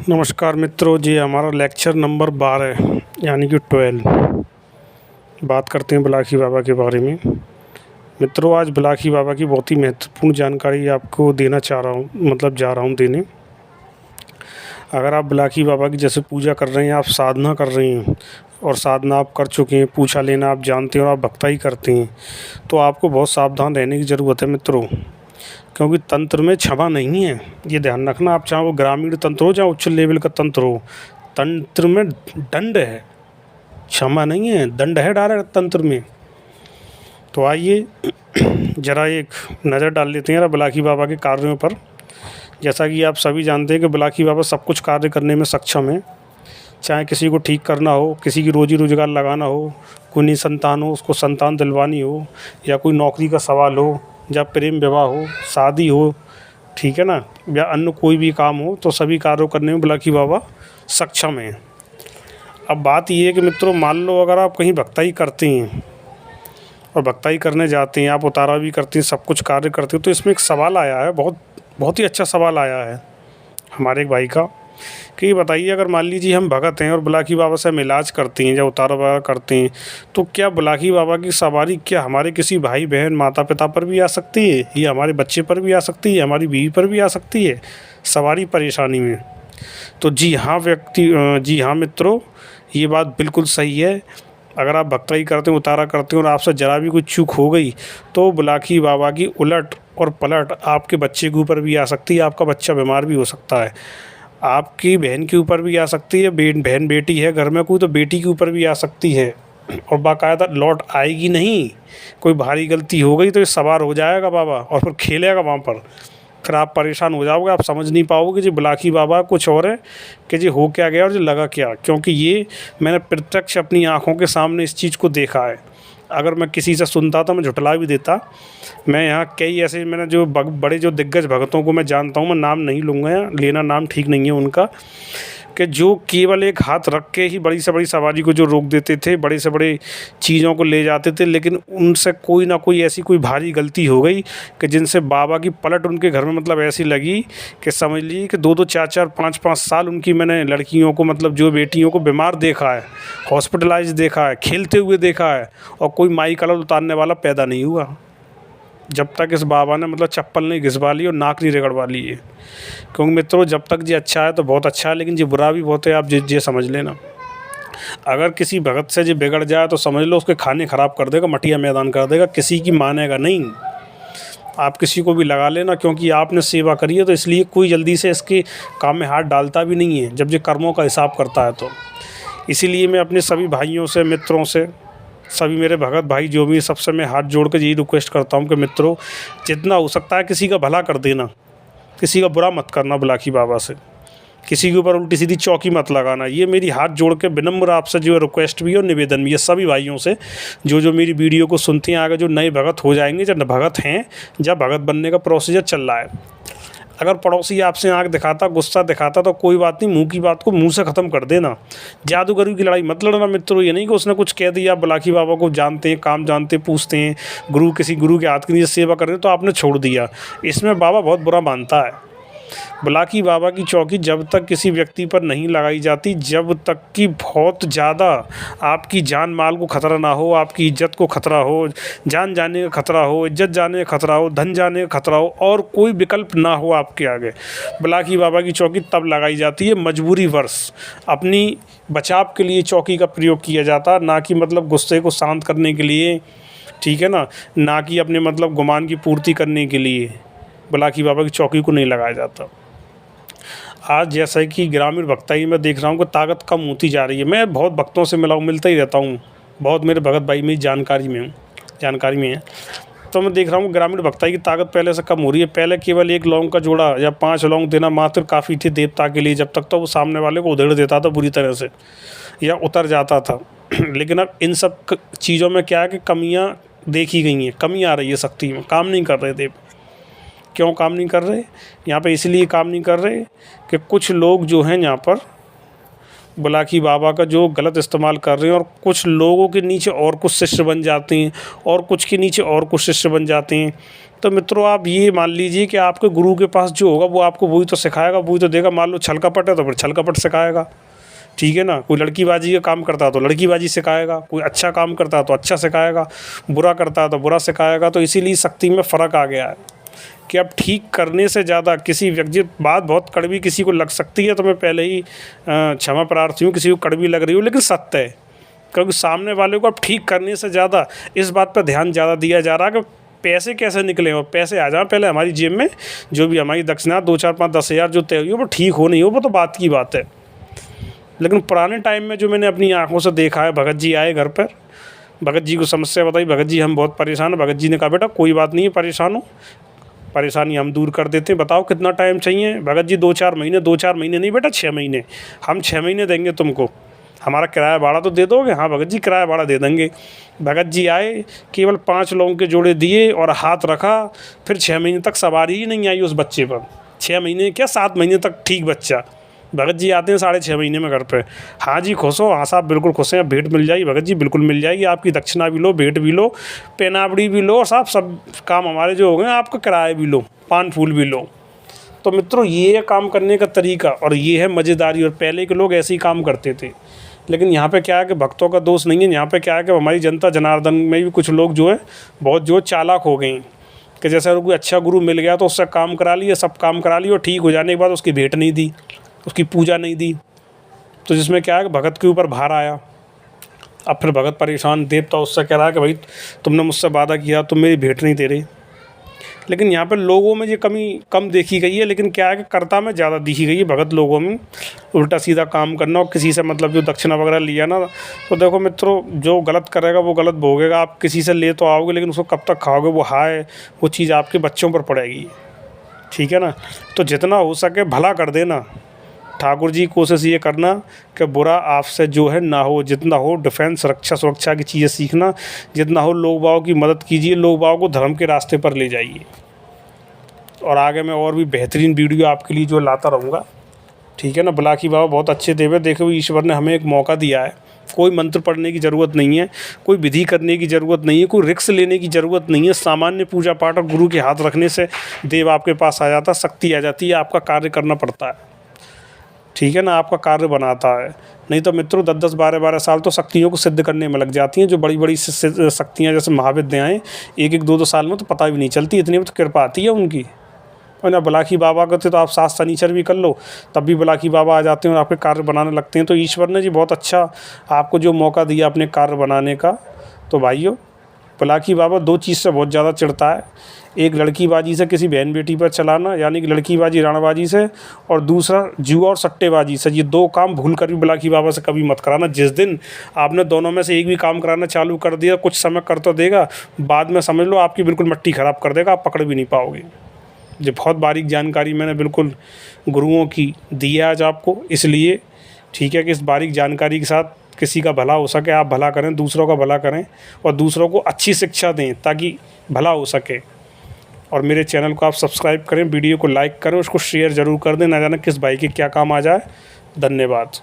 नमस्कार मित्रों जी, हमारा लेक्चर नंबर 12 यानी कि 12 बात करते हैं बिलाखी बाबा के बारे में। मित्रों, आज बिलाखी बाबा की बहुत ही महत्वपूर्ण जानकारी आपको देना चाह रहा हूँ, मतलब जा रहा हूँ देने। अगर आप बिलाखी बाबा की जैसे पूजा कर रहे हैं, आप साधना कर रहे हैं और साधना आप कर चुके हैं, पूछा लेना आप जानते हैं और आप भक्ताई करते हैं, तो आपको बहुत सावधान रहने की ज़रूरत है मित्रों, क्योंकि तंत्र में क्षमा नहीं है। ये ध्यान रखना, आप चाहे वो ग्रामीण तंत्र हो चाहे उच्च लेवल का तंत्र हो, तंत्र में दंड है, क्षमा नहीं है, दंड है डायरेक्ट तंत्र में। तो आइए ज़रा एक नज़र डाल लेते हैं बिलाखी बाबा के कार्यों पर। जैसा कि आप सभी जानते हैं कि बिलाखी बाबा सब कुछ कार्य करने में सक्षम है। चाहे किसी को ठीक करना हो, किसी की रोजी रोजगार लगाना हो, कोई निसंतान हो उसको संतान दिलवानी हो, या कोई नौकरी का सवाल हो, या प्रेम विवाह हो, शादी हो, ठीक है ना, या अन्य कोई भी काम हो, तो सभी कार्यों करने में बिलाखी बाबा सक्षम हैं। अब बात ये है कि मित्रों, मान लो अगर आप कहीं भक्ताई करते हैं और भक्ताई करने जाते हैं, आप उतारा भी करते हैं, सब कुछ कार्य करते हैं, तो इसमें एक सवाल आया है, बहुत ही अच्छा सवाल आया है हमारे एक भाई का, कि ये बताइए, अगर मान लीजिए हम भगत हैं और बिलाखी बाबा से हम इलाज करते हैं या उतारा वगैरह करते हैं, तो क्या बिलाखी बाबा की सवारी क्या हमारे किसी भाई बहन माता पिता पर भी आ सकती है, या हमारे बच्चे पर भी आ सकती है, हमारी बीवी पर भी आ सकती है सवारी परेशानी में? तो जी हाँ मित्रों, ये बात बिल्कुल सही है। अगर आप भक्ताई करते हैं, उतारा करते हैं और आपसे ज़रा भी कुछ चूक हो गई, तो बिलाखी बाबा की उलट और पलट आपके बच्चे के ऊपर भी आ सकती है। आपका बच्चा बीमार भी हो सकता है, आपकी बहन के ऊपर भी आ सकती है, बहन बेटी है घर में कोई, तो बेटी के ऊपर भी आ सकती है, और बाकायदा लौट आएगी नहीं। कोई भारी गलती हो गई तो ये सवार हो जाएगा बाबा और फिर खेलेगा वहाँ पर, फिर आप परेशान हो जाओगे, आप समझ नहीं पाओगे जी बिलाखी बाबा कुछ और है कि जी हो क्या गया और जी लगा क्या। क्योंकि ये मैंने प्रत्यक्ष अपनी आँखों के सामने इस चीज़ को देखा है। अगर मैं किसी से सुनता तो मैं झुठला भी देता। मैं यहाँ कई ऐसे, मैंने जो बड़े जो दिग्गज भगतों को मैं जानता हूँ, मैं नाम नहीं लूँगा, यहाँ लेना नाम ठीक नहीं है उनका, कि जो केवल एक हाथ रख के ही बड़ी से बड़ी सवारी को जो रोक देते थे, बड़े से बड़े चीज़ों को ले जाते थे, लेकिन उनसे कोई ना कोई ऐसी कोई भारी गलती हो गई कि जिनसे बाबा की पलट उनके घर में मतलब ऐसी लगी कि समझ लीजिए कि 2-2 4-4 5-5 साल उनकी मैंने लड़कियों को, मतलब जो बेटियों को बीमार देखा है, हॉस्पिटलाइज देखा है, खेलते हुए देखा है, और कोई माई कलर उतारने वाला पैदा नहीं हुआ जब तक इस बाबा ने मतलब चप्पल नहीं घिसवा ली और नाक नहीं रगड़वा ली है। क्योंकि मित्रों, जब तक ये अच्छा है तो बहुत अच्छा है, लेकिन ये बुरा भी बहुत है, आप ये समझ लेना। अगर किसी भगत से ये बिगड़ जाए तो समझ लो उसके खाने ख़राब कर देगा, मटिया मैदान कर देगा, किसी की मानेगा नहीं। आप किसी को भी लगा लेना, क्योंकि आपने सेवा करी है, तो इसलिए कोई जल्दी से इसके काम में हाथ डालता भी नहीं है जब ये कर्मों का हिसाब करता है। तो इसीलिए मैं अपने सभी भाइयों से, मित्रों से, सभी मेरे भगत भाई जो भी, सबसे मैं हाथ जोड़ कर यही रिक्वेस्ट करता हूँ कि मित्रों, जितना हो सकता है किसी का भला कर देना, किसी का बुरा मत करना। बिलाखी बाबा से किसी के ऊपर उल्टी सीधी चौकी मत लगाना। ये मेरी हाथ जोड़ के विनम्र आपसे जो रिक्वेस्ट भी है और निवेदन भी है सभी भाइयों से, जो मेरी वीडियो को सुनते हैं, आगे जो नए भगत हो जाएंगे, जब भगत हैं, जब भगत बनने का प्रोसीजर चल रहा है। अगर पड़ोसी आपसे आँख दिखाता, गुस्सा दिखाता, तो कोई बात नहीं, मुंह की बात को मुंह से ख़त्म कर देना। जादूगरी की लड़ाई मत लड़ना मित्रों। ये नहीं कि उसने कुछ कह दिया, बिलाखी बाबा को जानते हैं, काम जानते, पूछते हैं, किसी गुरु के हाथ के नीचे सेवा कर रहे हैं तो आपने छोड़ दिया, इसमें बाबा बहुत बुरा मानता है। बिलाखी बाबा की चौकी जब तक किसी व्यक्ति पर नहीं लगाई जाती, जब तक कि बहुत ज़्यादा आपकी जान माल को खतरा ना हो, आपकी इज्जत को खतरा हो, जान जाने का खतरा हो, इज्जत जाने का खतरा हो, धन जाने का खतरा हो, और कोई विकल्प ना हो आपके आगे, बिलाखी बाबा की चौकी तब लगाई जाती है। मजबूरी वर्ष अपनी बचाव के लिए चौकी का प्रयोग किया जाता, ना कि मतलब गुस्से को शांत करने के लिए, ठीक है ना कि अपने मतलब गुमान की पूर्ति करने के लिए बिलाखी बाबा की चौकी को नहीं लगाया जाता। आज जैसा कि ग्रामीण भक्ताई में देख रहा हूँ कि ताकत कम होती जा रही है। मैं बहुत भक्तों से मिलता ही रहता हूँ, बहुत मेरे भगत भाई मेरी जानकारी में है, तो मैं देख रहा हूँ ग्रामीण भक्ताई की ताकत पहले से कम हो रही है। पहले केवल 1 लौंग का जोड़ा या 5 लौंग देना मात्र काफ़ी थी देवता के लिए, जब तक तो वो सामने वाले को उधेड़ देता था बुरी तरह से या उतर जाता था। लेकिन अब इन सब चीज़ों में क्या है कि कमियाँ देखी गई हैं, कमी आ रही है शक्ति में, काम नहीं कर रहे देव। क्यों काम नहीं कर रहे यहाँ पे? इसलिए काम नहीं कर रहे कि कुछ लोग जो हैं यहाँ पर बुलाकी बाबा का जो गलत इस्तेमाल कर रहे हैं, और कुछ लोगों के नीचे और कुछ शिष्य बन जाते हैं और कुछ के नीचे और कुछ शिष्य बन जाते हैं। तो मित्रों, आप ये मान लीजिए कि आपके गुरु के पास जो होगा वो आपको वही तो सिखाएगा, वही तो देगा। मान लो छल कपट है तो फिर छल कपट सिखाएगा, ठीक है ना। कोई लड़कीबाजी का काम करता है तो लड़कीबाजी सिखाएगा, कोई अच्छा काम करता है तो अच्छा सिखाएगा, बुरा करता है तो बुरा सिखाएगा। तो इसीलिए शक्ति में फ़र्क आ गया है कि अब ठीक करने से ज़्यादा किसी व्यक्ति, बात बहुत कड़वी किसी को लग सकती है तो मैं पहले ही क्षमा प्रार्थी हूँ, किसी को कड़वी लग रही हो, लेकिन सत्य है। क्योंकि सामने वाले को अब ठीक करने से ज़्यादा इस बात पर ध्यान ज़्यादा दिया जा रहा है कि पैसे कैसे निकले और पैसे आ जाएं पहले हमारी जेब में। जो भी हमारी दक्षिणा 2, 4, 5, 10 हज़ार जो तय हुई हो वो ठीक हो नहीं हो, वो तो बात की बात है। लेकिन पुराने टाइम में जो मैंने अपनी आंखों से देखा है, भगत जी आए घर पर, भगत जी को समस्या बताई, भगत जी हम बहुत परेशान हैं। भगत जी ने कहा बेटा कोई बात नहीं है, परेशान हो, परेशानी हम दूर कर देते हैं, बताओ कितना टाइम चाहिए। भगत जी 2-4 महीने, 2-4 महीने नहीं बेटा 6 महीने, हम 6 महीने देंगे तुमको, हमारा किराया भाड़ा तो दे दोगे। हाँ भगत जी किराया भाड़ा दे देंगे। भगत जी आए, केवल 5 लोगों के जोड़े दिए और हाथ रखा, फिर 6 महीने तक सवारी ही नहीं आई उस बच्चे पर। 6 महीने क्या 7 महीने तक ठीक बच्चा। भगत जी आते हैं 6.5 महीने में घर पे। हाँ जी खुश हो, हाँ साहब बिल्कुल खुश हैं, भेंट मिल जाएगी। भगत जी बिल्कुल मिल जाएगी, आपकी दक्षिणा भी लो, भेंट भी लो, पेनावड़ी भी लो, साहब सब काम हमारे जो हो गए, आपका किराया भी लो, पान फूल भी लो। तो मित्रों ये है काम करने का तरीका और ये है मज़ेदारी। और पहले के लोग ऐसे ही काम करते थे। लेकिन यहाँ पे क्या है कि भक्तों का दोष नहीं है, यहाँ पे क्या है कि हमारी जनता जनार्दन में भी कुछ लोग जो है बहुत जो चालाक हो गए हैं कि जैसे अगर कोई अच्छा गुरु मिल गया तो उससे काम करा लिया, सब काम करा लिया, और ठीक हो जाने के बाद उसकी भेंट नहीं दी, उसकी पूजा नहीं दी। तो जिसमें क्या है कि भगत के ऊपर भार आया। अब फिर भगत परेशान, देवता उससे कह रहा है कि भाई तुमने मुझसे वादा किया, तुम मेरी भेंट नहीं दे रहे। लेकिन यहाँ पे लोगों में ये कमी कम देखी गई है, लेकिन क्या है कि कर्ता में ज़्यादा दिखी गई है। भगत लोगों में उल्टा सीधा काम करना और किसी से मतलब जो दक्षिणा वगैरह लिया ना, तो देखो मित्रों जो गलत करेगा वो गलत भोगेगा। आप किसी से ले तो आओगे, लेकिन उसको कब तक खाओगे, वो हाय वो चीज़ आपके बच्चों पर पड़ेगी, ठीक है ना। तो जितना हो सके भला कर देना। ठाकुर जी कोशिश ये करना कि बुरा आपसे जो है ना हो, जितना हो डिफेंस रक्षा सुरक्षा की चीज़ें सीखना, जितना हो लोग बागों की मदद कीजिए, लोग बागों को धर्म के रास्ते पर ले जाइए। और आगे मैं और भी बेहतरीन वीडियो आपके लिए जो लाता रहूँगा, ठीक है ना। बुलाकी बाबा बहुत अच्छे देव है। देखो ईश्वर ने हमें एक मौका दिया है, कोई मंत्र पढ़ने की ज़रूरत नहीं है, कोई विधि करने की ज़रूरत नहीं है, कोई रिक्स लेने की ज़रूरत नहीं है। सामान्य पूजा पाठ और गुरु के हाथ रखने से देव आपके पास आ जाता, शक्ति आ जाती है, आपका कार्य करना पड़ता है, ठीक है ना, आपका कार्य बनाता है। नहीं तो मित्रों 10-10, 12-12 साल तो शक्तियों को सिद्ध करने में लग जाती हैं। जो बड़ी बड़ी शक्तियाँ जैसे महाविद्याएँ 1-1, 2-2 साल में तो पता भी नहीं चलती, इतनी तो कृपा आती है उनकी। और ना बुलाकी बाबा करते तो आप 7 शनिचर भी कर लो, तब भी बुलाकी बाबा आ जाते हैं और आपके कार्य बनाने लगते हैं। तो ईश्वर ने जी बहुत अच्छा आपको जो मौका दिया अपने कार्य बनाने का। तो भाइयों बुलाकी बाबा 2 चीज़ से बहुत ज़्यादा चिढ़ता है। एक लड़कीबाजी से, किसी बहन बेटी पर चलाना, यानी कि लड़कीबाजी राणाबाजी से, और दूसरा जुआ और सट्टेबाजी से। ये 2 काम भूल कर भी बुलाकी बाबा से कभी मत कराना। जिस दिन आपने दोनों में से एक भी काम कराना चालू कर दिया, कुछ समय कर तो देगा, बाद में समझ लो आपकी बिल्कुल मट्टी ख़राब कर देगा, आप पकड़ भी नहीं पाओगे। ये बहुत बारीक जानकारी मैंने बिल्कुल गुरुओं की दी है आज आपको, इसलिए ठीक है कि इस बारीक जानकारी के साथ किसी का भला हो सके, आप भला करें, दूसरों का भला करें और दूसरों को अच्छी शिक्षा दें ताकि भला हो सके। और मेरे चैनल को आप सब्सक्राइब करें, वीडियो को लाइक करें, उसको शेयर ज़रूर कर दें, ना जाने किस भाई के क्या काम आ जाए। धन्यवाद।